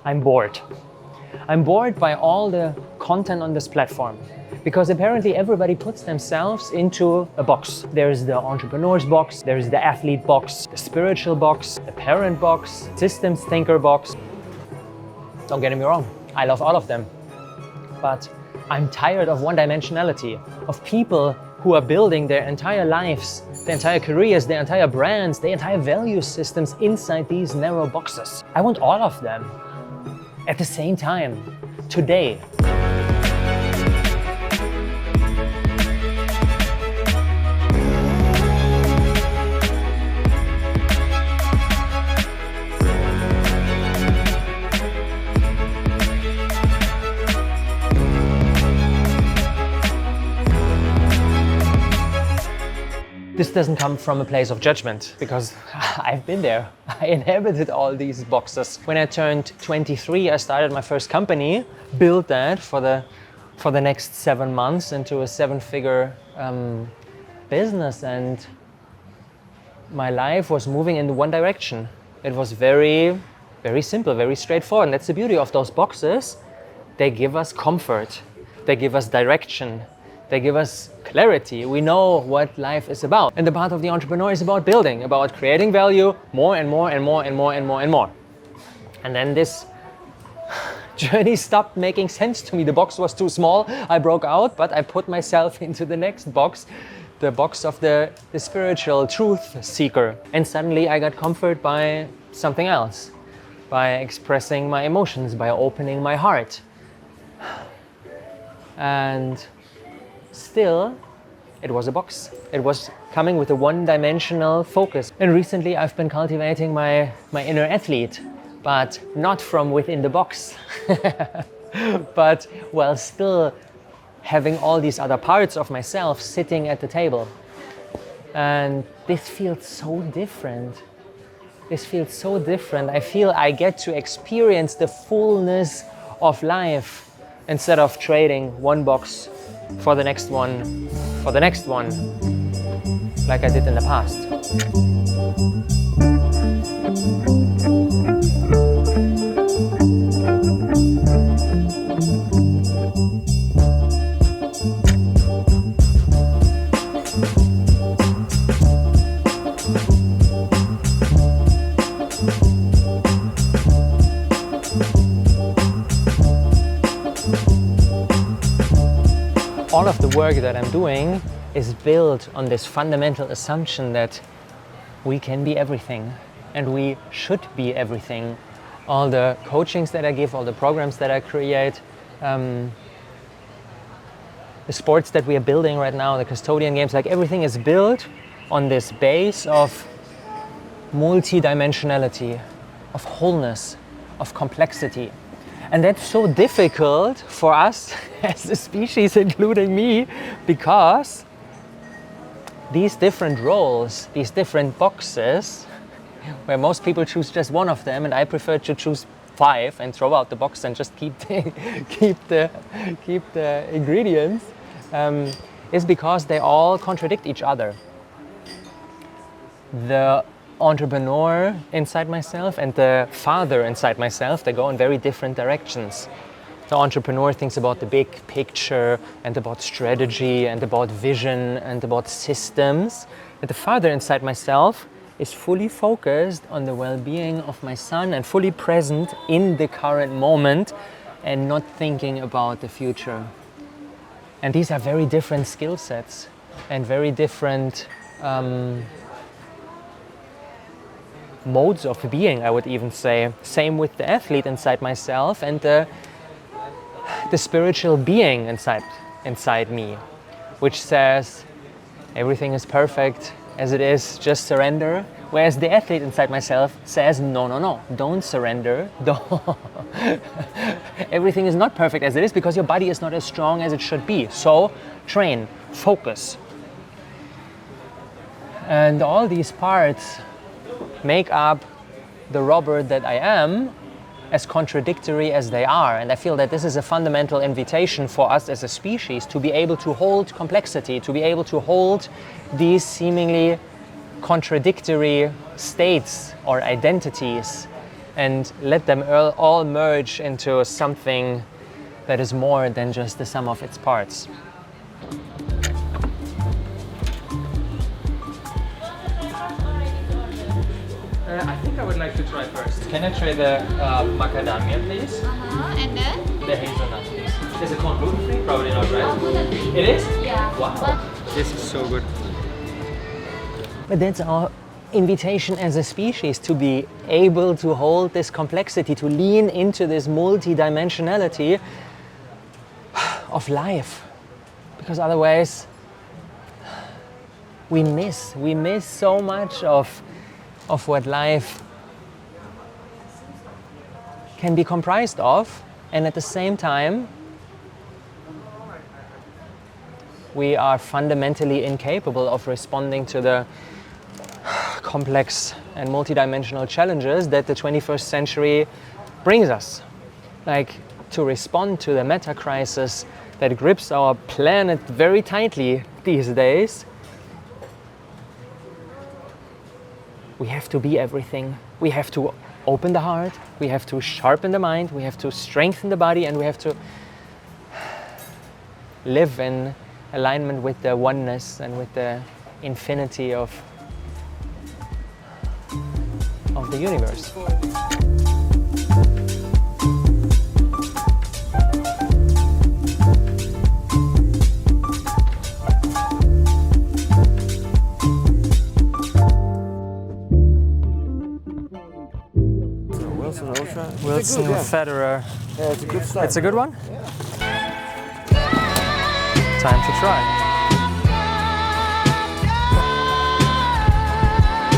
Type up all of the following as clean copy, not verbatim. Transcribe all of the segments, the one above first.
I'm bored. I'm bored by all the content on this platform because apparently everybody puts themselves into a box. There's the entrepreneur's box, there's the athlete box, the spiritual box, the parent box, systems thinker box. Don't get me wrong, I love all of them. But I'm tired of one-dimensionality, of people who are building their entire lives, their entire careers, their entire brands, their entire value systems inside these narrow boxes. I want all of them at the same time, today. This doesn't come from a place of judgment because I've been there. I inhabited all these boxes. When I turned 23, I started my first company, built that for the next 7 months into a 7-figure business, and my life was moving in one direction. It was very, very simple, very straightforward. And that's the beauty of those boxes. They give us comfort. They give us direction. They give us clarity. We know what life is about. And the path of the entrepreneur is about building, about creating value more and more and more and more and more and more. And then this journey stopped making sense to me. The box was too small. I broke out, but I put myself into the next box, the box of the spiritual truth seeker. And suddenly I got comfort by something else, by expressing my emotions, by opening my heart. And still, it was a box. It was coming with a one-dimensional focus. And recently I've been cultivating my inner athlete, but not from within the box, but while still having all these other parts of myself sitting at the table. And this feels so different. This feels so different. I feel I get to experience the fullness of life instead of trading one box for the next one, like I did in the past. All of the work that I'm doing is built on this fundamental assumption that we can be everything and we should be everything. All the coachings that I give, all the programs that I create, the sports that we are building right now, the Custodian Games, like everything is built on this base of multi-dimensionality, of wholeness, of complexity. And that's so difficult for us as a species, including me, because these different roles, these different boxes, where most people choose just one of them, and I prefer to choose 5 and throw out the box and just keep the ingredients, is because they all contradict each other. The entrepreneur inside myself and the father inside myself, they go in very different directions. The entrepreneur thinks about the big picture and about strategy and about vision and about systems. And the father inside myself is fully focused on the well-being of my son and fully present in the current moment and not thinking about the future. And these are very different skill sets and very different modes of being, I would even say. Same with the athlete inside myself and the spiritual being inside me, which says everything is perfect as it is, just surrender. Whereas the athlete inside myself says, no, don't surrender. Don't. Everything is not perfect as it is because your body is not as strong as it should be. So train, focus. And all these parts make up the Robert that I am, as contradictory as they are. And I feel that this is a fundamental invitation for us as a species to be able to hold complexity, to be able to hold these seemingly contradictory states or identities and let them all merge into something that is more than just the sum of its parts. I think I would like to try first. Can I try the macadamia, please? And then? The hazelnut, please. Is it corn gluten-free? Probably not, right? Gluten-free. It is? Yeah. Wow. This is so good. But that's our invitation as a species, to be able to hold this complexity, to lean into this multi-dimensionality of life. Because otherwise, we miss so much of what life can be comprised of, and at the same time we are fundamentally incapable of responding to the complex and multidimensional challenges that the 21st century brings us. Like, to respond to the meta crisis that grips our planet very tightly these days, we have to be everything. We have to open the heart, we have to sharpen the mind, we have to strengthen the body, and we have to live in alignment with the oneness and with the infinity of the universe. Wilson, Federer. Yeah, it's a good start. It's a good one? Yeah. Time to try.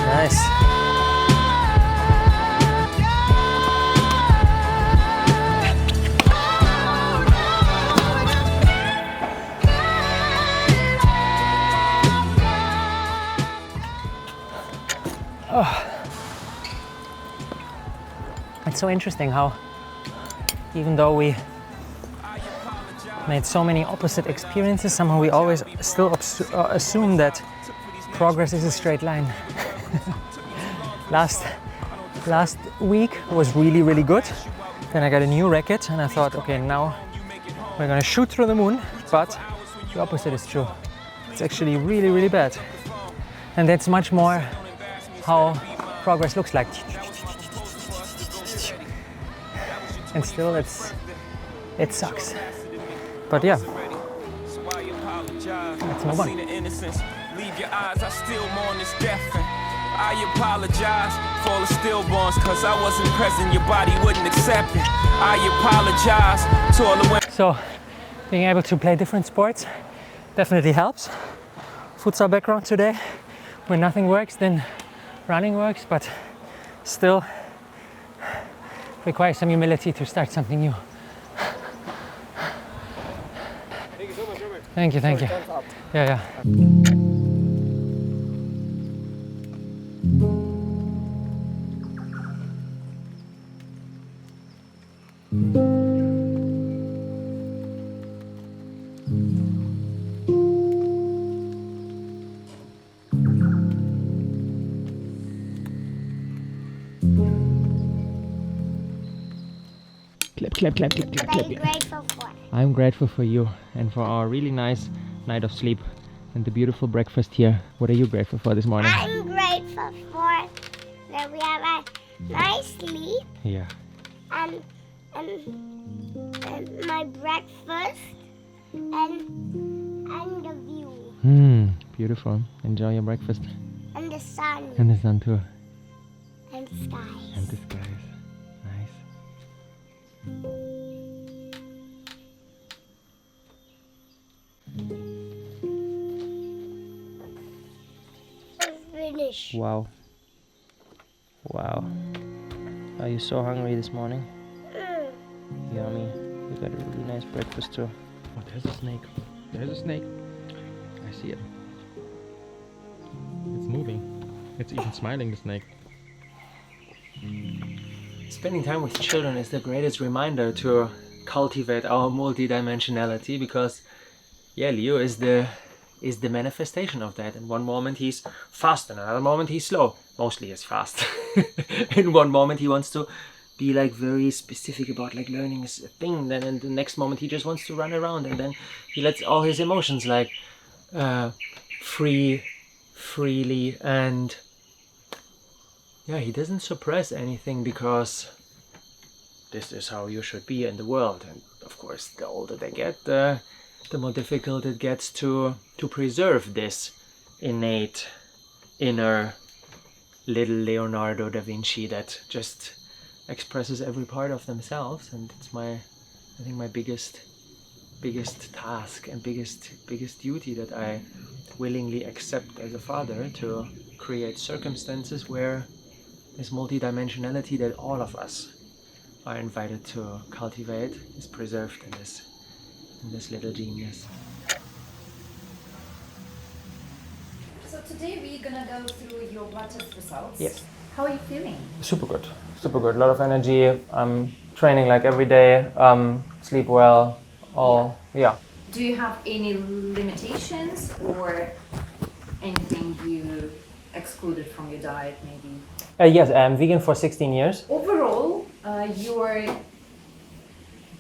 Nice. Oh. It's so interesting how, even though we made so many opposite experiences, somehow we always still assume that progress is a straight line. Last week was really, really good. Then I got a new racket and I thought, okay, now we're gonna shoot through the moon, but the opposite is true. It's actually really, really bad. And that's much more how progress looks like. And still it sucks. But yeah, let's move on. Leave your eyes, I still mourn this death. I apologize for all the stillborns, cause I wasn't present, your body wouldn't accept it. I apologize to all the women. So, being able to play different sports definitely helps. Futsal background today, when nothing works, then running works, but still requires some humility to start something new. Thank you so much, Robert. Thank you. Yeah. Clap. What are you grateful for? I'm grateful for you and for our really nice night of sleep and the beautiful breakfast here. What are you grateful for this morning? I'm grateful for that we have a nice sleep. Yeah. And my breakfast and the view. Beautiful. Enjoy your breakfast. And the sun. And the sun too. And the skies. And the skies. Nice. Finish. Wow. Are you so hungry this morning? Yummy. You got a really nice breakfast too. Oh, there's a snake. I see it. It's moving. It's even smiling, the snake. Spending time with children is the greatest reminder to cultivate our multidimensionality, because Leo is the manifestation of that. In one moment he's fast, in another moment he's slow. Mostly he's fast. In one moment he wants to be like very specific about like learning a thing, then in the next moment he just wants to run around, and then he lets all his emotions like freely, and yeah, he doesn't suppress anything, because this is how you should be in the world. And of course, the older they get, the more difficult it gets to preserve this innate inner little Leonardo da Vinci that just expresses every part of themselves. And it's I think my biggest task and biggest duty that I willingly accept as a father, to create circumstances where this multidimensionality that all of us are invited to cultivate is preserved in this little genius. So today we're gonna go through your blood test results. Yes. How are you feeling? Super good. A lot of energy. I'm training like every day. Sleep well. Yeah. Do you have any limitations or anything you excluded from your diet maybe? Yes, I'm vegan for 16 years. Overall, your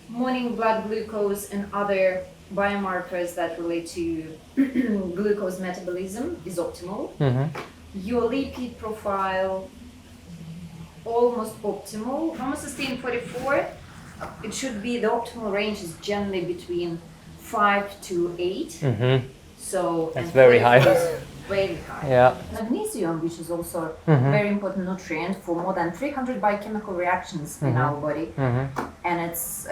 morning blood glucose and other biomarkers that relate to glucose metabolism is optimal. Your lipid profile almost optimal. Homocysteine 44, it should be, the optimal range is generally between 5 to 8. So that's very high. Very high. Yeah. Magnesium, which is also a very important nutrient for more than 300 biochemical reactions in our body, and it's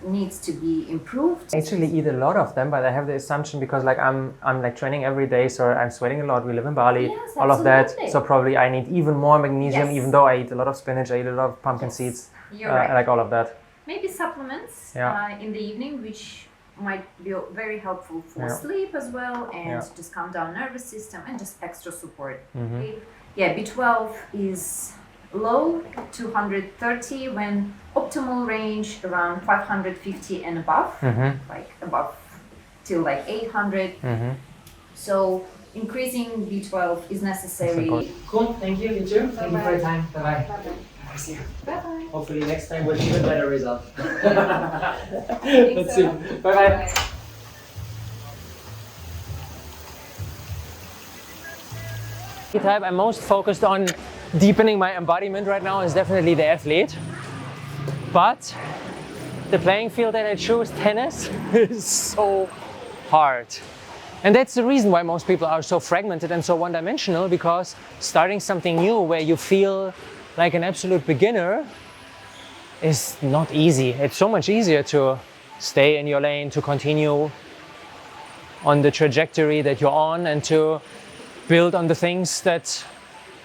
needs to be improved. I actually eat a lot of them, but I have the assumption, because like I'm like training every day, so I'm sweating a lot. We live in Bali, Yes, all of that. absolutely. So probably I need even more magnesium, Yes. even though I eat a lot of spinach, I eat a lot of pumpkin seeds, You're right. like all of that. Maybe supplements in the evening, which might be very helpful for sleep as well, and just calm down nervous system and just extra support. Okay? Yeah, B12 is low, 230, when optimal range around 550 and above, like above till like 800. So increasing B12 is necessary. Cool, thank you, you too. Thank you for your time. Bye-bye. See you. Bye-bye. Hopefully next time with even better result. Let's see. Bye-bye. The type I'm most focused on deepening my embodiment right now is definitely the athlete. But the playing field that I choose, tennis, is so hard. And that's the reason why most people are so fragmented and so one-dimensional, because starting something new where you feel like an absolute beginner is not easy. It's so much easier to stay in your lane, to continue on the trajectory that you're on, and to build on the things that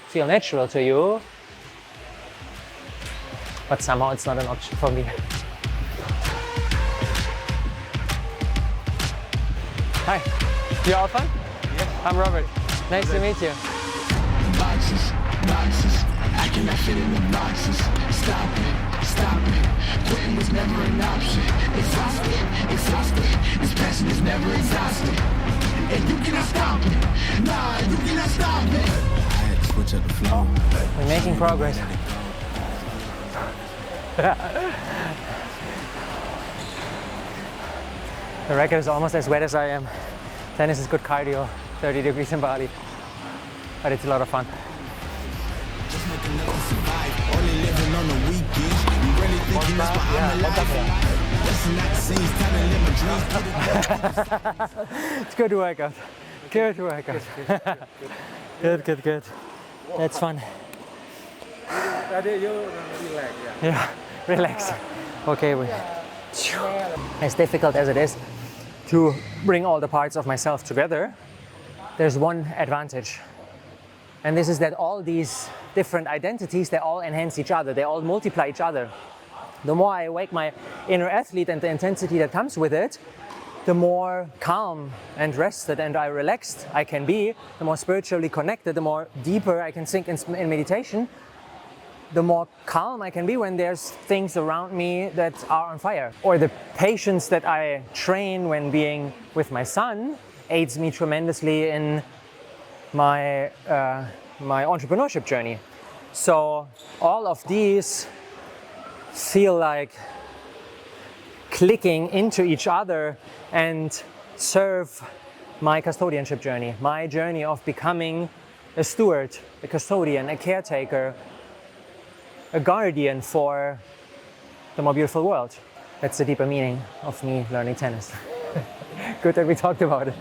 feel natural to you. But somehow it's not an option for me. Hi, you all fun? Yes. I'm Robert. Nice to meet you. Boxes, I cannot fit in the boxes. Stop it, quitting was never an option. Exhausted, this passion is never exhausted. And you cannot stop it, nah, you cannot stop it. I had to switch up the flow. We're making progress. The record is almost as wet as I am. Tennis is good cardio, 30 degrees in Bali, but it's a lot of fun. Just make enough to survive, only living on the weekends. You really thinking that's why I'm alive? That's not the same, it's time to live my dreams. It's good workout. Good workout. Good. That's fun. Yeah, relax. Okay, as difficult as it is to bring all the parts of myself together, there's one advantage. And this is that all these different identities, they all enhance each other, they all multiply each other. The more I awake my inner athlete and the intensity that comes with it, the more calm and rested and relaxed I can be, the more spiritually connected, the more deeper I can sink in meditation, the more calm I can be when there's things around me that are on fire. Or the patience that I train when being with my son aids me tremendously in my my entrepreneurship journey. So all of these feel like clicking into each other and serve my custodianship journey, my journey of becoming a steward, a custodian, a caretaker, a guardian for the more beautiful world. That's the deeper meaning of me learning tennis. Good that we talked about it.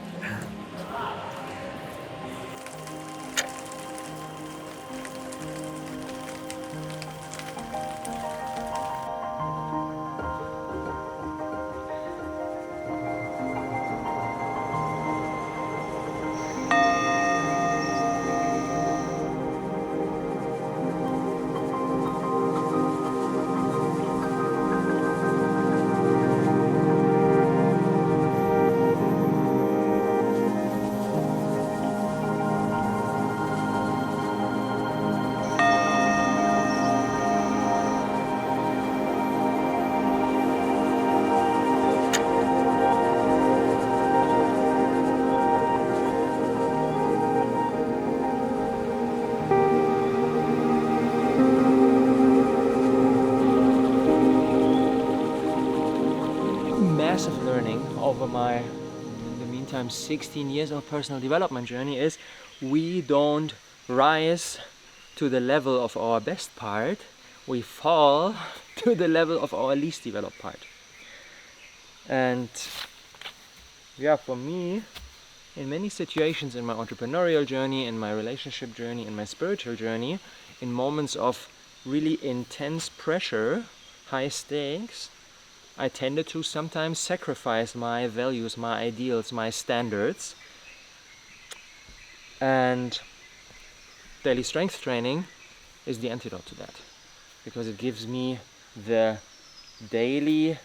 Massive learning over my, in the meantime, 16 years of personal development journey is we don't rise to the level of our best part, we fall to the level of our least developed part. And yeah, for me, in many situations in my entrepreneurial journey, in my relationship journey, in my spiritual journey, in moments of really intense pressure, high stakes, I tended to sometimes sacrifice my values, my ideals, my standards. And daily strength training is the antidote to that, because it gives me the daily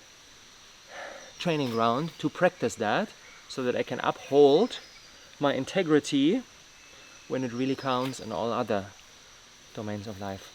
training ground to practice that, so that I can uphold my integrity when it really counts in all other domains of life.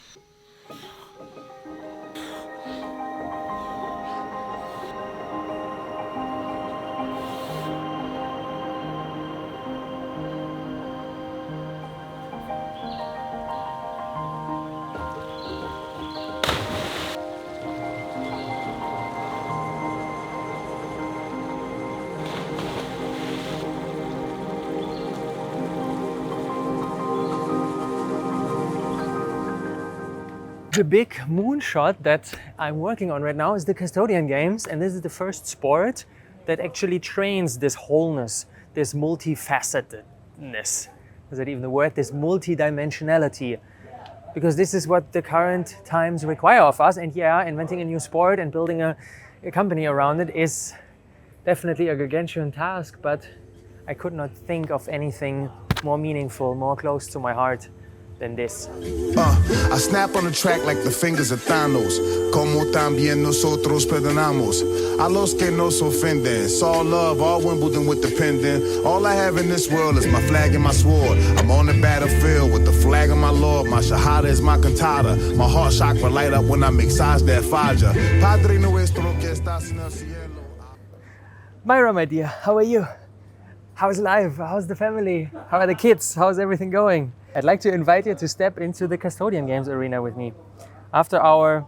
The big moonshot that I'm working on right now is the Custodian Games, and this is the first sport that actually trains this wholeness, this multifacetedness. Is that even the word? This multidimensionality. Because this is what the current times require of us, and yeah, inventing a new sport and building a company around it is definitely a gargantuan task, but I could not think of anything more meaningful, more close to my heart than this. I snap on the track like the fingers of Thanos. Como también nosotros perdonamos a los que nos ofenden. It's all love, all Wimbledon with the pendant. All I have in this world is my flag and my sword. I'm on the battlefield with the flag of my Lord. My shahada is my cantata. My heart chakra light up when I make size that faja. Padre nuestro que estás en el cielo. Myra, my dear, how are you? How's life? How's the family? How are the kids? How's everything going? I'd like to invite you to step into the Custodian Games arena with me. After our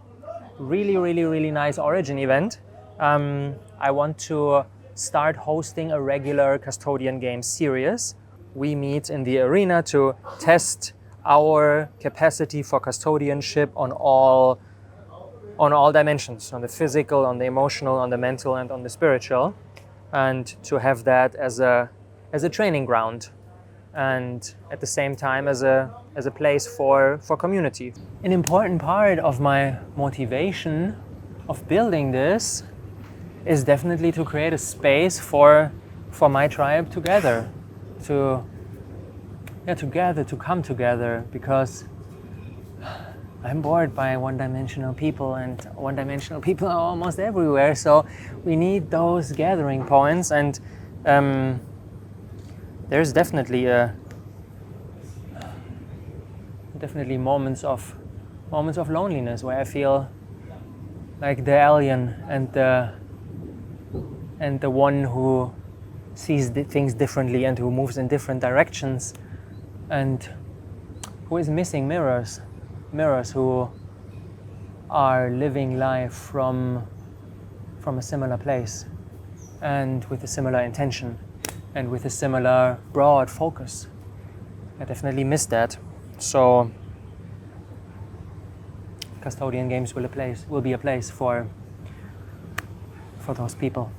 really nice Origin event, I want to start hosting a regular Custodian Games series. We meet in the arena to test our capacity for custodianship on all dimensions, on the physical, on the emotional, on the mental, and on the spiritual, and to have that as a training ground, and at the same time as a place for community. An important part of my motivation of building this is definitely to create a space for my tribe to gather, to come together, because I'm bored by one-dimensional people, and one-dimensional people are almost everywhere, so we need those gathering points. And there's definitely moments of loneliness where I feel like the alien and the one who sees things differently and who moves in different directions, and who is missing mirrors who are living life from a similar place and with a similar intention and with a similar broad focus. I definitely miss that. So Custodian Games will be a place for those people.